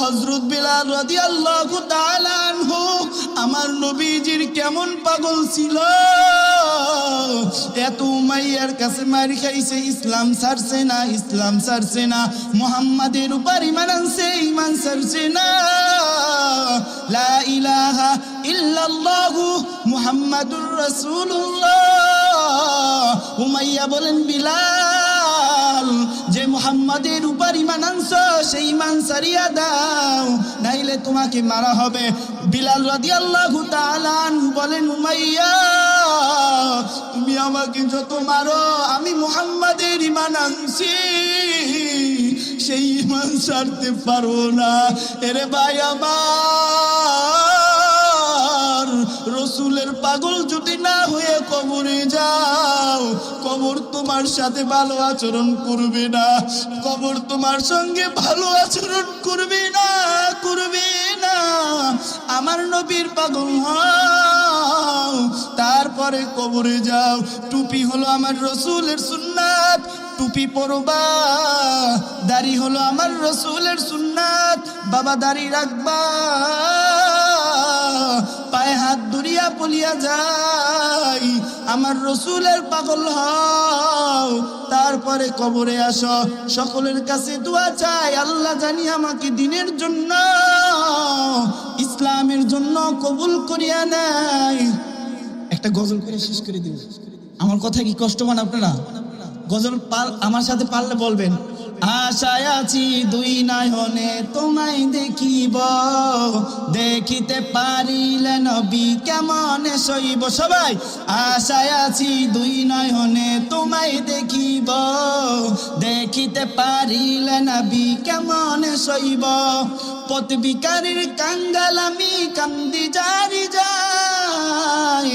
হযরত বিলাল রাদিয়াল্লাহু তাআলা আনহু আমার নবীজির কেমন পাগল ছিল, এত উমাইয়ার কাছে মার খাইছে, ইসলাম ছাড়ছে না, ইসলাম ছাড়ছে না, মুহাম্মাদের উপর ঈমান আনছে, ঈমান ছাড়ছে না। লা ইলাহা ইল্লাল্লাহু মুহাম্মাদুর রাসূলুল্লাহ। উমাইয়া বলেন, বিলাল, যে মুহাম্মাদের উপর ঈমান আনছো সেই ঈমান ছাড়িয়া দাও, নাইলে তোমাকে মারা হবে। বিলাল রাদিয়াল্লাহু তাআলা আনহু বলেন, উমাইয়া, তুমি আমাকে যত মারো, আমি মুহাম্মাদের ঈমান আনছি, সেই ঈমান ছাড়তে পারো না। এরে ভাই আমার, রসুলের পাগল যদি না হয়ে কবরে যাও, কবর তোমার সাথে ভালো আচরণ করবে না, কবর তোমার সঙ্গে ভালো আচরণ করবে না, করবে না। আমার নবীর পাগল হও, তারপরে কবরে যাও। টুপি হলো আমার রসুলের সুন্নাত, টুপি পরবা। দাড়ি হলো আমার রসুলের সুন্নাত, বাবা দাড়ি রাখবা। পায়ে হাত দুরিয়া পলিয়া যাই, আমার রসুলের পাগল হও, তারপরে কবরে আসো। সকলের কাছে দোয়া চাই, আল্লাহ জানি আমাকে দিনের জন্য, ইসলামের জন্য কবুল করিয়া নেয়। একটা গজল করে শেষ করে দিব। আমার কথা কি কষ্ট পান আপনারা? গজল আমার সাথে পারলে বলবেন। আশায় আছি দুই নয়নে তোমায় দেখিব, দেখিতে পারিলে নবী কেমনে সইব। সবাই, আশায় আছি দুই নয়নে তোমায় দেখিব, দেখিতে পারিলে নবী কেমনে সইব। পথ বিকারীর কাঙ্গাল আমি কান্দি জারি যাই,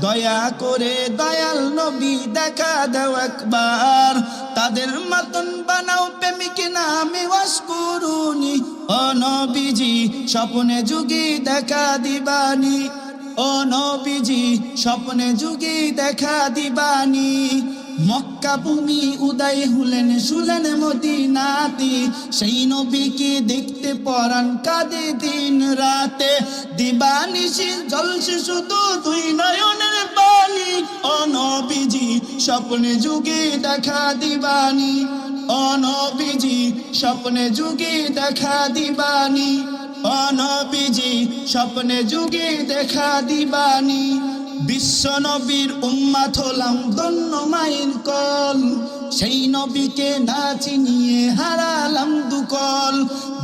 দয়া করে দয়াল নবী দেখা দাও একবার। তাদের মতন বানাও প্রেমিক নামে ওয়াস করুনি, ও নবীজি স্বপ্নে যুগী দেখা দিবানি, ও নবীজি স্বপ্নে যুগী দেখা দিবানি। মক্কা ভূমি উদয় হলেন, শুলেন মদিনাতে, সেই নবীকে দেখতে পরাণ কাঁদে দিন রাতে। দিবানিশি জলসে শুধু দুই নয়নের পানি, ও নবীজি স্বপ্নে যুগে দেখা দিবানি, ও নবীজি স্বপ্নে যুগে দেখা দিবানি, ও নবীজি স্বপ্নে যুগে দেখা দিবানি। বিশ্ব নবীর উম্মাত হলাম ধন্য মায়ের কল, সেই নবীকে না চিনিয়ে হারালাম দুকল।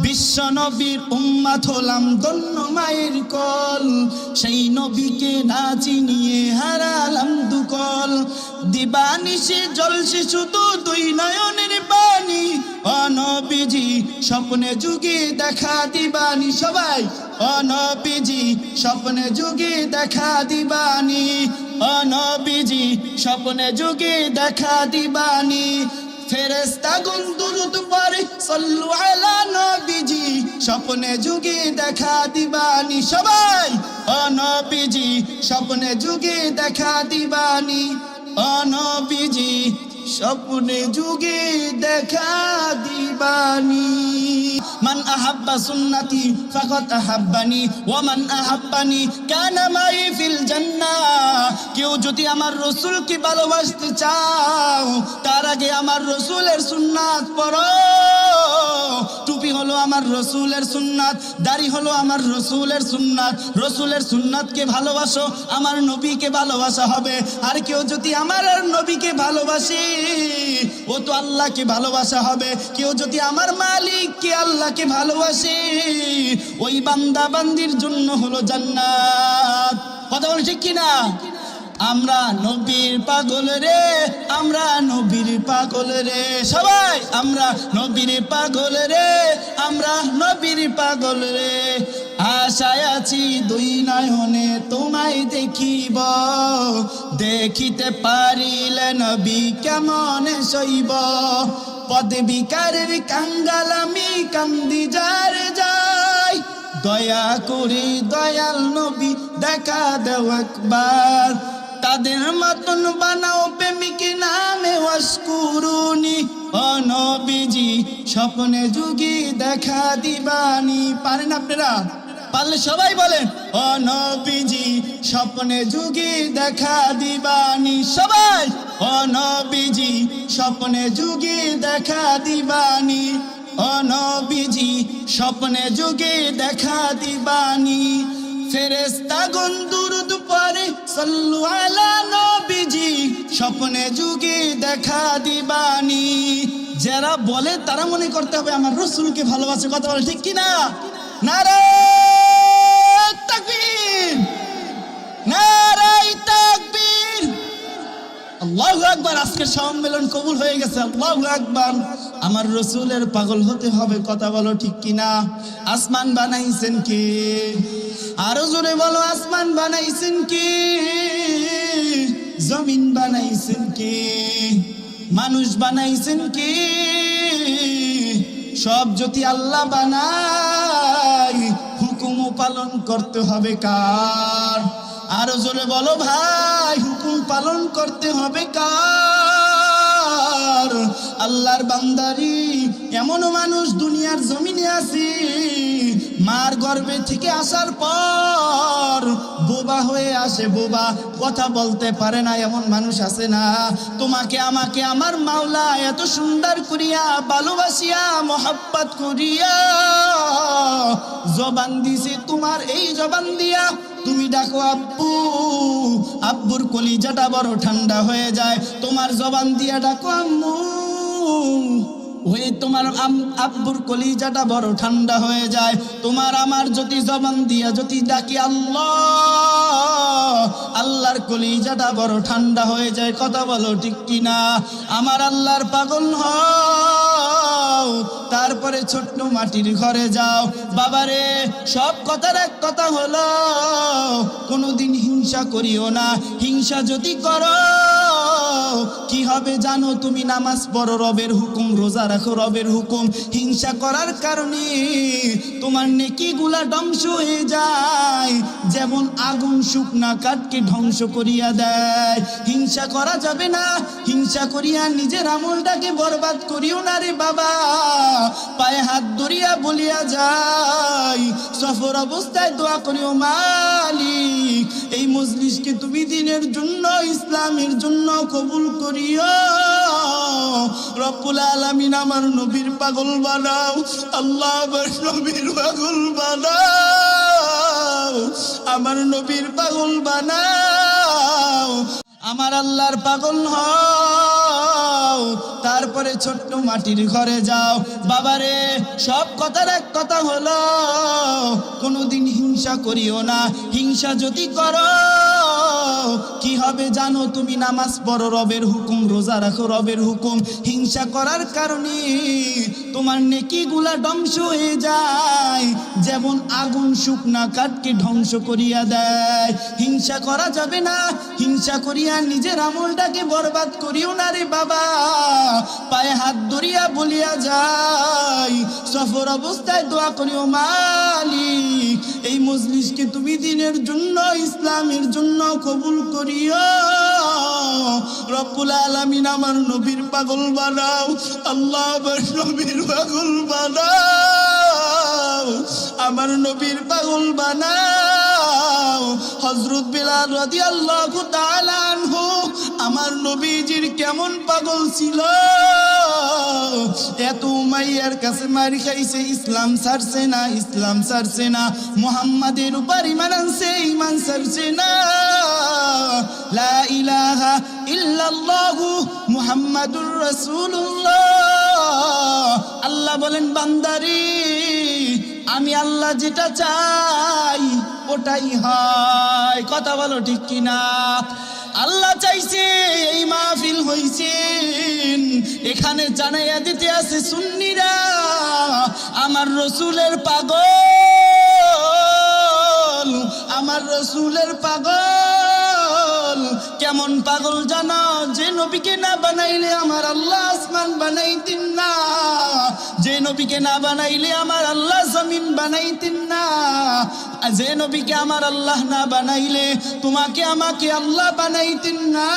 বিশ্ব নবীর উম্মাত হলাম ধন্য মায়ের কল, সেই নবীকে না চিনিয়ে হারালাম দুকল। দিবানিশি জলসে শুধু দুই নয়নের পানি, ও নবীজি স্বপ্নে যুগে দেখা দিবানি। সবাই, ও নবীজি স্বপ্নে যুগে দেখা দিবানি, ও নবীজি স্বপ্নে যুগে দেখা দিবানি। ফেরেশতাগণ দুরূদ পড়ে সাল্লু আলা নবীজি, স্বপ্নে যুগে দেখা দিবানি। সবাই, ও নবীজি স্বপ্নে যুগে দেখা দিবানি, ও নবীজি স্বপ্নে যুগে দেখা দিবানি। মান আহাব্বা সুন্নতি ফাকাদ আহাব্বানি, ওয়া মান আহাব্বানি কানা মাই ফিল জান্নাহ। কেউ যদি আমার রাসূলকে ভালোবাসতে চাও, তার আগে আমার রাসূলের সুন্নাত পড়ো। টুপি হলো আমার রাসূলের সুন্নাত, দাড়ি হলো আমার রাসূলের সুন্নাত। রাসূলের সুন্নাতকে ভালোবাসো, আমার নবীকে ভালোবাসা হবে। আর কেউ যদি আমার নবীকে ভালোবাসে, ও তো আল্লাহকে ভালোবাসা হবে। কেউ যদি আমার মালিককে আল্লাহকে ভালোবাসে, ওই বান্দা বান্দির জন্য হলো জান্নাত। কথা বলে ঠিক কিনা? আমরা নবীর পাগল রে, আমরা নবীর পাগল রে। সবাই, আমরা নবীর পাগল রে, আমরা নবীর পাগল রে। আশায় আছি দুই নয়নে তোমায় দেখিব, দেখিতে পারিলে নবী কেমনে সইব। পদ বিকারের কাঙ্গাল আমি কান্দি যারে যাই, দয়া করে দয়াল নবী দেখা দাও একবার। তাদের মতন বানাও প্রেমিক নামে ওয়াশকুরুনি, ও নবীজি স্বপ্নে যুগে দেখা দিবানি। পারেন আপনারা? পারলে সবাই বলেন, ও নবীজি স্বপ্নে যুগে দেখা দিবানি। সবাই, ও নবীজি স্বপ্নে যুগে দেখা দিবানি, ও নবীজি স্বপ্নে যুগে দেখা দিবানি। ফেরেশতাগণ দুরূদ পড়ে সাল্লু আলা নবীজি, স্বপ্নে যুগে দেখা দিবানি। যারা বলে তারা মনে করতে হবে আমার রাসূলকে ভালোবাসে। কথা বলে ঠিক কি না? নারে তাকবীর, নারে তাকবীর, আল্লাহু আকবার। আজকের সম্মেলন কবুল হয়ে গেছে, আল্লাহু আকবার। আমার রাসূলের পাগল হতে হবে। কথা বলো ঠিক কি না? আসমান বানাইছেন কে? আরো জোরে বলো, আসমান বানাইছেন কে? জমিন বানাইছেন কে? মানুষ বানাইছেন কে? সব যদি আল্লাহ বানাই, হুকুম পালন করতে হবে কার? আরো জোরে বলো ভাই, হুকুম পালন করতে হবে কার? আল্লাহর বান্দারি এমন মানুষ দুনিয়ার জমিনে আছে, মার গর্ভে থেকে আসার পর বোবা হয়ে আসে, বোবা, কথা বলতে পারে না, এমন মানুষ আছে না? তোমাকে আমাকে আমার মাওলা এত সুন্দর করিয়া ভালোবাসিয়া মোহাব্বত করিয়া জবান দিছে। তোমার এই জবান দিয়া তুমি ডাকো আব্বু, আব্বুর কলিজাটা বড় ঠান্ডা হয়ে যায়। তোমার জবান দিয়া ডাকো আম্মু, ওই তোমার আব্বুর কলিজাটা বড় ঠান্ডা হয়ে যায়। তোমার আমার যদি জবান দিয়া যদি ডাকি আল্লাহ, আল্লাহর কলিজাটা বড় ঠান্ডা হয়ে যায়। কথা বলো ঠিক কিনা? আমার আল্লাহর পাগল হও, তারপরে ছোট্ট মাটির ঘরে যাও। বাবারে, সব কথার এক কথা হলো, কোনোদিন হিংসা করিও না। হিংসা যদি করো কি হবে জানো? তুমি নামাজ পড়ো, রবের হুকুম, রোজা রাখো, রবের হুকুম। হিংসা করার কারণে তোমার নেকিগুলা ধ্বংস হয়ে যায়, যেমন আগুন শুকনা কাঠকে ধ্বংস করিয়া দেয়। হিংসা করা যাবে না। হিংসা করিয়া নিজের আমলটাকে বরবাদ করিও না রে বাবা। পায়ে হাত ধরিয়া বলিয়া যাই, সফর অবস্থায় দোয়া করিও, মালিক এই মজলিসকে তুমি দিনের জন্য, ইসলামের জন্য কবুল করিও। রব্বুল আলামিন আমার নবীর পাগল বানাও, আল্লাহ আমার নবীর পাগল বানাও, আমার নবীর পাগল বানাও। আমার আল্লাহর পাগল হও, তারপরে ছোট্ট মাটির ঘরে যাও। বাবারে, সব কথার এক কথা হলো, কোনোদিন হিংসা করিও না। হিংসা যদি করো কি হবে জানো? তুমি নামাজ পড়ো, রবের হুকুম, রোজা রাখো, রবের হুকুম। হিংসা করার কারণে তোমার নেকিগুলা ধ্বংস হয়ে যায়, যেমন আগুন শুকনা কাঠকে ধ্বংস করিয়া দেয়। হিংসা করা যাবে না। হিংসা করিয়া নিজের আমলটাকে বরবাদ করিও না রে বাবা। পায়ে হাত ধরিয়া বলিয়া যাই, সফর অবস্থায় দোয়া করিও, মালিক এই মজলিসকে তুমি দিনের জন্য, ইসলামের জন্য কবুল করিও। রব্বুল আলামিন আমার নবীর পাগল বানাও, আল্লাহ আমার নবীর পাগল বানাও, আমার নবীর পাগল বানাও। হযরত বিলাল রাদিয়াল্লাহু তাআলা আনহু আমার নবীজির কেমন পাগল ছিল, এত উমাইয়ার কাছে মার খাইছে, ইসলাম ছাড়ছে না, ইসলাম ছাড়ছে না। মুহাম্মাদের উপর ঈমান আনছে, ঈমান ছাড়ছে না। লা ইলাহা ইল্লাল্লাহু মুহাম্মাদুর রাসূলুল্লাহ। আল্লাহ বলেন, বান্দারে আমি আল্লাহ যেটা চাই ওটাই হয়। কথা বলো ঠিক কিনা? আল্লাহ চাইছে এই মাহফিল হইছেন, এখানে জানাইয়া দিতে আছে সুন্নিরা আমার রসুলের পাগল, আমার রসুলের পাগল। কেমন পাগল জানো? যে নবীকে না বানাইলে আমার আল্লাহ আসমান বানাইতেন না, যে নবীকে না বানাইলে আমার আল্লাহ জমিন বানাইতেন না, যে নবীকে আমার আল্লাহ না বানাইলে তোমাকে আমাকে আল্লাহ বানাইতেন না।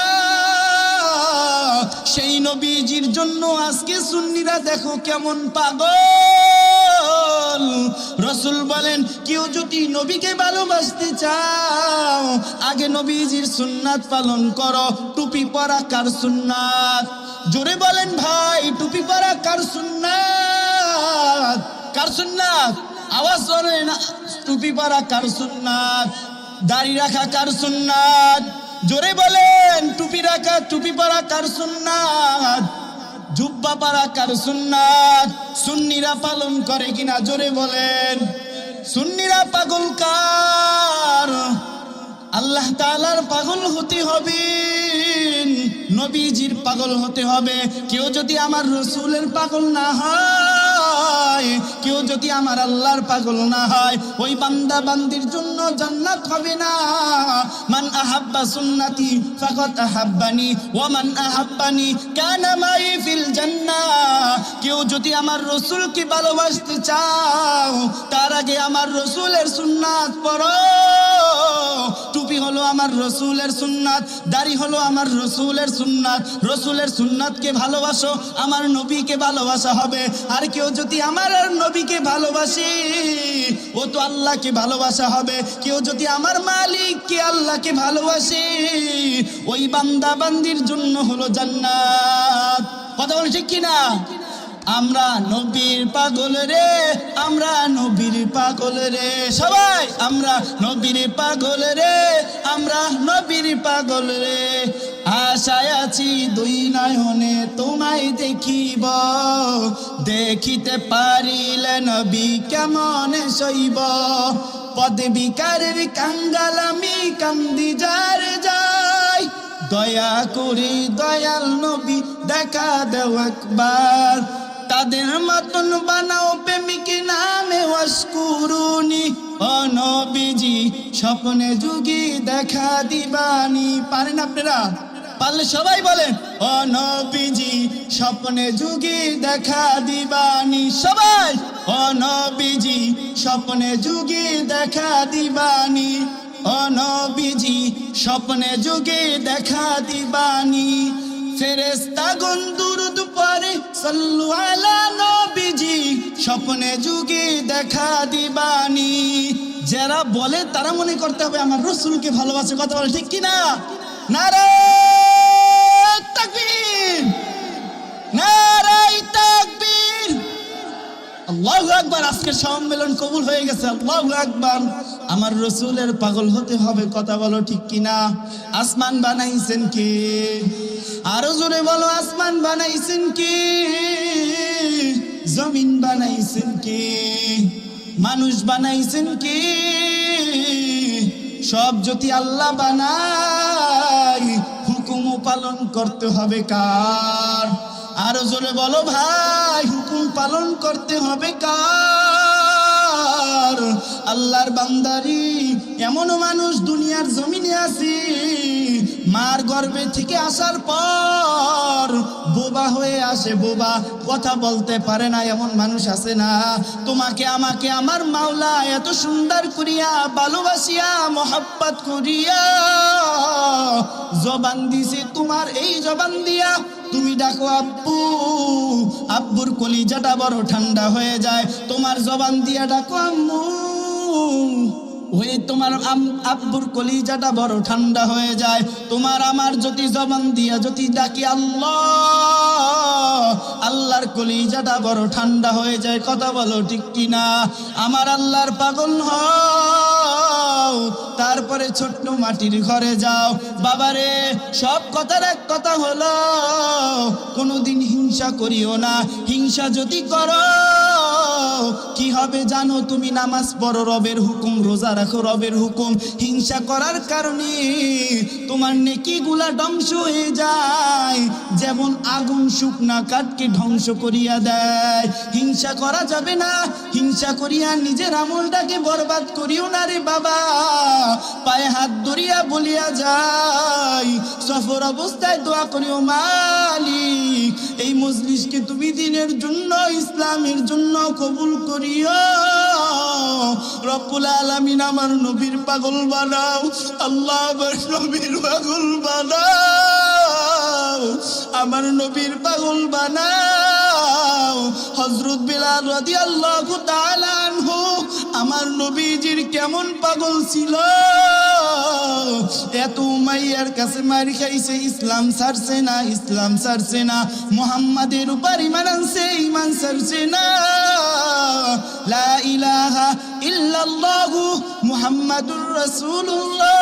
সেই নবীজির জন্য আজকে সুন্নিরা দেখো কেমন পাগল। রাসূল বলেন কেউ যদি নবীকে ভালোবাসতে চাও আগে নবীজির সুন্নাত পালন করো। টুপি পরা কার সুন্নাত? জোরে বলেন ভাই, টুপি পরা কার সুন্নাত? কার সুন্নাত? আওয়াজ করে না। টুপি পরা কার সুন্নাত? দাড়ি রাখা কার সুন্নাত? জোরে বলেন, টুপি পরা কার সুন্নাত? জুব্বা পরা কার সুন্নাত? সুন্নিরা পালন করে কিনা জোরে বলেন। সুন্নিরা পাগল কার? আল্লাহ তাআলার পাগল হতে হবে, নবীজির পাগল হতে হবে। কেউ যদি আমার রাসূলের পাগল না হয়, কেউ যদি আমার আল্লাহর পাগল না হয়, ওই বান্দা বান্দির জন্য জান্নাত হবে না। মান আহাব্বা সুন্নতি ফাকাদ আহাব্বানি ওয়া মান আহাব্বানি কানা মাই ফিল জান্নাহ। কেউ যদি আমার রাসূলকে ভালোবাসতে চাও তার আগে আমার রাসূলের সুন্নাত পড়ো। টুপি হলো আমার রাসূলের সুন্নাত, দাড়ি হলো আমার রাসূলের সুন্নাত। রাসূলের সুন্নাতকে ভালোবাসো, আমার নবীকে ভালোবাসা হবে। আর কেউ যদি আমার আর নবীকে ভালোবাসে ও তো আল্লাহকে ভালোবাসা হবে। কেউ যদি আমার মালিককে আল্লাহকে ভালোবাসে ওই বান্দা বান্দির জন্য হলো জান্নাত। কথা বলে ঠিক কিনা? আমরা নবীর পাগল রে, আমরা নবীর পাগল রে, সবাই আমরা নবীর পাগল রে, আমরা নবীর পাগল রে। আশায় আছি দুই নয়নে তোমায় দেখিব, দেখিতে পারিলে নবী কেমন সইব। পদবিকারের কাঙ্গাল আমি কান্দি যার যাই, দয়া করি দয়াল নবী দেখা দেও একবার। তাদের মতন বানাও প্রেমিক নামে ওয়াশকুরুনি, ও নবীজি স্বপ্নে যুগী দেখা দিবানি। পারেন আপনারা? পারলে সবাই বলেন ও নবীজি স্বপ্নে যুগী দেখা দিবানি। সবাই ও নবীজি স্বপ্নে যুগী দেখা দিবানি, ও নবীজি স্বপ্নে যুগে দেখা দিবানি। ফেরেশতাগণ দুরূদ পড়ে সাল্লু আলা নবীজি, স্বপ্নে যুগে দেখা দিবানি। যারা বলে তারা মনে করতে হবে আমার রাসূলকে ভালোবাসে। কথা বলে ঠিক কিনা? নারে তাকবীর, নারে তাকবীর, আল্লাহু আকবার। আজকের সম্মেলন কবুল হয়ে গেছে, আল্লাহু আকবার। আমার রাসূলের পাগল হতে হবে। কথা বলো ঠিক কিনা? আসমান বানাইছেন কে? আরো জোরে বলো, আসমান বানাইছেন কে? জমিন বানাইছেন কে? মানুষ বানাইছেন কে? সব যদি আল্লাহ বানায় হুকুম পালন করতে হবে কার? আরো জোরে বলো ভাই, হুকুম পালন করতে হবে কার? আল্লাহর বান্দারি এমন মানুষ দুনিয়ার জমিনে আছে, মার গর্ভে থেকে আসার পর বোবা হয়ে আসে, বোবা, কথা বলতে পারে না। এমন মানুষ আছে না? তোমাকে আমাকে আমার মাওলা এত সুন্দর করিয়া ভালোবাসিয়া মোহাব্বত করিয়া জবান দিছে। তোমার এই জবান দিয়া তুমি ডাকো আব্বু, আব্বুর কলিজাটা বড় ঠান্ডা হয়ে যায়। তোমার জবান দিয়া ডাকো আম্মু, ওই তোমার আব্বুর কলিজাটা বড় ঠান্ডা হয়ে যায়। তোমার আমার যদি জবান দিয়া যদি ডাকি আল্লাহ, আল্লাহর কলিজাটা বড় ঠান্ডা হয়ে যায়। কথা বলো ঠিক কিনা? আমার আল্লাহর পাগল হও, তারপরে ছোট্ট মাটির ঘরে যাও। বাবারে, সব কথার এক কথা হলো কোনোদিন হিংসা করিও না। হিংসা যদি করো কি হবে জানো? তুমি নামাজ পড়ো রবের হুকুম, রোজা রাখো রবের হুকুম, হিংসা করার কারণে তোমার নেকিগুলা ধ্বংস হয়ে যায়। যেমন আগুন শুকনা কাঠকে ধ্বংস করিয়া দেয়। হিংসা করা যাবে না। হিংসা করিয়া নিজের আমলটাকে বরবাদ করিও না রে বাবা। পায়ে হাত ধরিয়া বলিয়া যাই, সফর অবস্থায় দোয়া করিও মালিক এই মজলিসকে তুমি দিনের জন্য, ইসলামের জন্য কবুল করিও। রব্বুল আলামিন আমার নবীর পাগল বানাও, আল্লাহ আমার নবীর পাগল বানাও। আমার নবীর পাগল বানাও। হযরত বিলাল রাদিয়াল্লাহু তাআলা আনহু আমার নবীজির কেমন পাগল ছিল, এত উমাইয়ার কাছে মার খাইছে, ইসলাম ছাড়ছে না, ইসলাম ছাড়ছে না, মুহাম্মাদের উপর ঈমান আনছে, ঈমান ছাড়ছে না। লা ইলাহা ইল্লাল্লাহু মুহাম্মাদুর রাসূলুল্লাহ।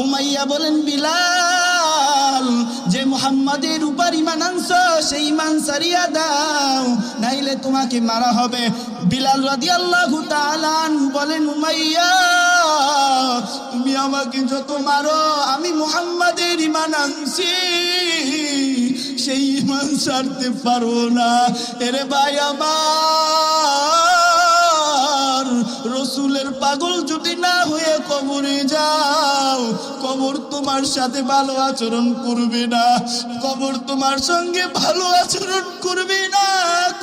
উমাইয়া বলেন, বিলাল, যে মুহাম্মাদের উপর ঈমান আনছো সেই ঈমান ছাড়িয়া দাও, নাইলে তোমাকে মারা হবে। বিলাল রাদিয়াল্লাহু তাআলা আনহু বলেন, উমাইয়া, তুমি আমাকে যত মারো, আমি মুহাম্মাদের ঈমান আনছি, সেই ঈমান ছাড়তে পারবো না। এরে ভাই আমার, রসুলের পাগল যদি না হয়ে কবরে যাও, কবর তোমার সাথে ভালো আচরণ করবে না, কবর তোমার সঙ্গে ভালো আচরণ করবে না,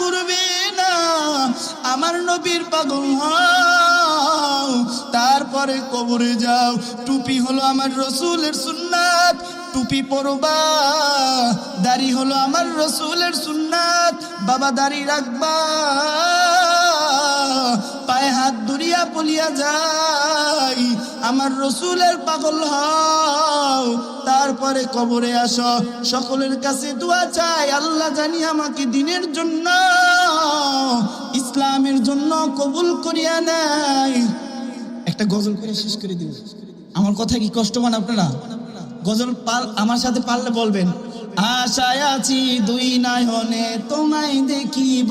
করবে না। আমার নবীর পাগল হও, তারপরে কবরে যাও। টুপি হলো আমার রসুলের সুন্নাত, টুপি পরবা। দাড়ি হলো আমার রসুলের সুন্নাত, বাবা দাড়ি রাখবা। পায়ে হাত ধরিয়া বলিয়া যাই, আমার রসুলের পাগল হও, তারপরে কবরে আসো। সকলের কাছে দোয়া চাই, আল্লাহ জানি আমাকে দিনের জন্য, ইসলামের জন্য কবুল করিয়া নাই। একটা গজল করে শেষ করে দিব। আমার কথা কি কষ্ট পান আপনারা? গজল আমার সাথে পারলে বলবেন, আশায় আছি দুই নয়নে তোমায় দেখিব,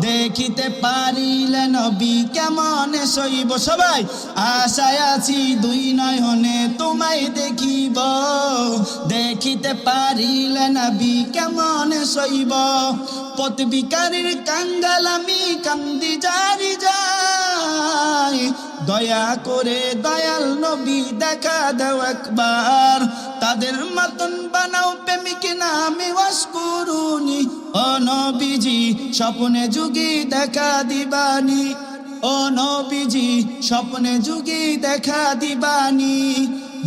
দেখিতে পারিলে নবী কেমনে সইব। সবাই, আশায় আছি দুই নয়নে তোমায় দেখিব, দেখিতে পারিলে নবী কেমনে সইব। পথ বিকারীর কাঙ্গাল আমি কান্দি জারি যাই, দয়া করে দয়াল নবী দেখা দাও একবার। তাদের মতন বানাও প্রেমিক নামে ওয়াশকুরুনি, ও নবীজি স্বপ্নে যুগে দেখা দিবানি, ও নবীজি স্বপ্নে যুগে দেখা দিবানি।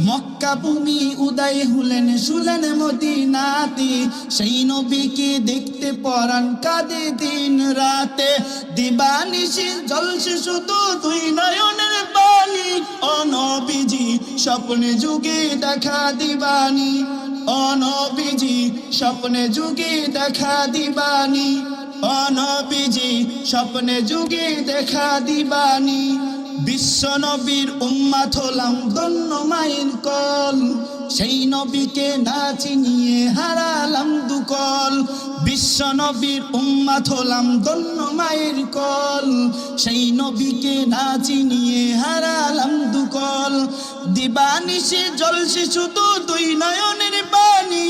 মক্কা ভূমি উদয় হলেন, শুলেন মদিনাতে, সেই নবীকে দেখতে পরাণ কাঁদে দিন রাতে। দিবানিশি জলসে শুধু দুই নয়নের পানি, ও নবীজি স্বপ্নে যুগে দেখা দিবানি, ও নবীজি স্বপ্নে যুগে দেখা দিবানি, ও নবীজি স্বপ্নে যুগে দেখা দিবানি। বিশ্ব নবীর উম্মাত হলাম ধন্য মায়ের কল, সেই নবীকে না চিনিয়ে হারালাম দুকল। বিশ্ব নবীর উম্মাত হলাম ধন্য মায়ের কল, সেই নবীকে না চিনিয়ে হারালাম দুকল। দিবানিশি জলসে শুধু দুই নয়নের পানি,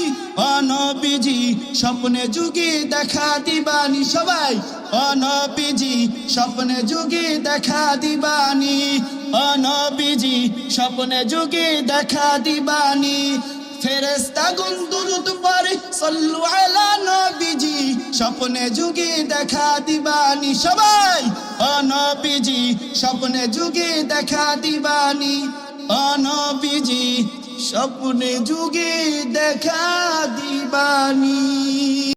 ও নবীজি স্বপ্নে যুগে দেখা দিবানি। সবাই, ও নবীজি স্বপ্নে যুগে দেখা দিবানি, ও নবীজি স্বপ্নে যুগে দেখা দিবানি। ফেরেশতাগণ দুরূদ পড়ে সাল্লু আলা নবীজি, স্বপ্নে যুগে দেখা দিবানি। সবাই, ও নবীজি স্বপ্নে যুগে দেখা দিবানি, ও নবীজি স্বপ্নে যুগে দেখা দিবানি।